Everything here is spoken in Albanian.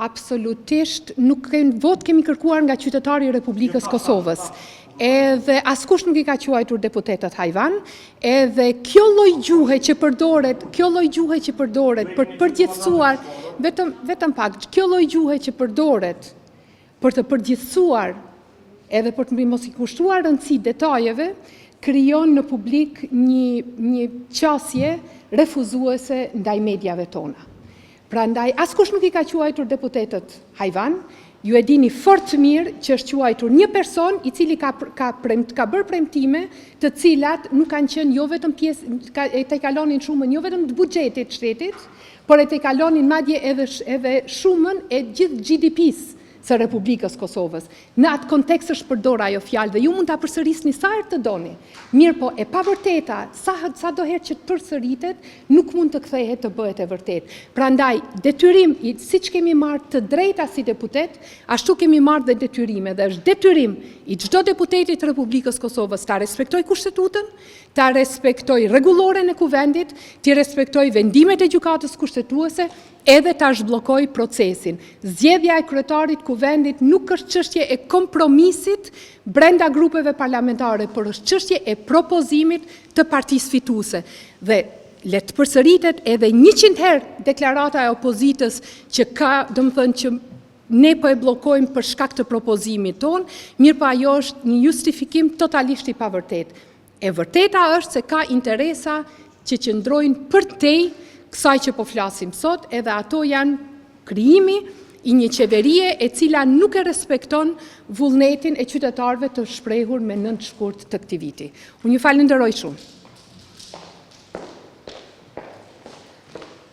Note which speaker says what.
Speaker 1: absolutisht nuk vot kemi kërkuar nga qytetari i Republikës Kosovës. Edhe askush nuk i ka quajtur deputetët hajvan, edhe kjo lloj gjuhe që përdoret për të përgjithësuar vetëm pak, kjo lloj gjuhe që përdoret për të përgjithësuar edhe për të mos i kushtuar rëndësi detajeve, krijon në publik një qasje refuzuese ndaj medjave tona. Prandaj, askush nuk i ka quajtur deputetët hajvan, ju e dini fort të mirë që është quajtur një person i cili ka bërë premtime të cilat nuk kanë qenë jo vetëm pjesë, e te kalonin shumën jo vetëm të buxhetit shtetit, por e te kalonin madje edhe shumën e gjithë GDP-s së Republikës Kosovës. Në atë kontekst është përdor ajo fjalë dhe ju mund ta përsërisni sa herë të doni. Mirë po, e pavërteta, sa do herë që të përsëritet, nuk mund të kthehet të bëhet e vërtet. Prandaj, detyrim, siç kemi marrë të drejta si deputet, ashtu kemi marrë dhe detyrime, dhe është detyrim i çdo deputeti të Republikës Kosovës ta respektoj kushtetutën, ta respektoj rregulloren e kuvendit, të respektoj vendimet e gjykatës kushtetuese, edhe ta zhbllokoj procesin. Zgjedhja e kryetarit kuvendit nuk është çështje e kompromisit brenda grupeve parlamentare, por është çështje e propozimit të partisë fituese. Dhe le të përsëritet edhe 100 herë deklarata e opozitës që ka, domethënë që ne po e bllokojmë për shkak të propozimit ton, mirë po ajo është një justifikim totalisht i pavërtet. E vërteta është se ka interesa që qëndrojnë përtej kësaj që po flasim sot, edhe ato janë krijimi i një qeverie e cila nuk e respekton vullnetin e qytetarëve të shprehur me 9 shkurt të këtij viti. Unë ju falenderoj shumë.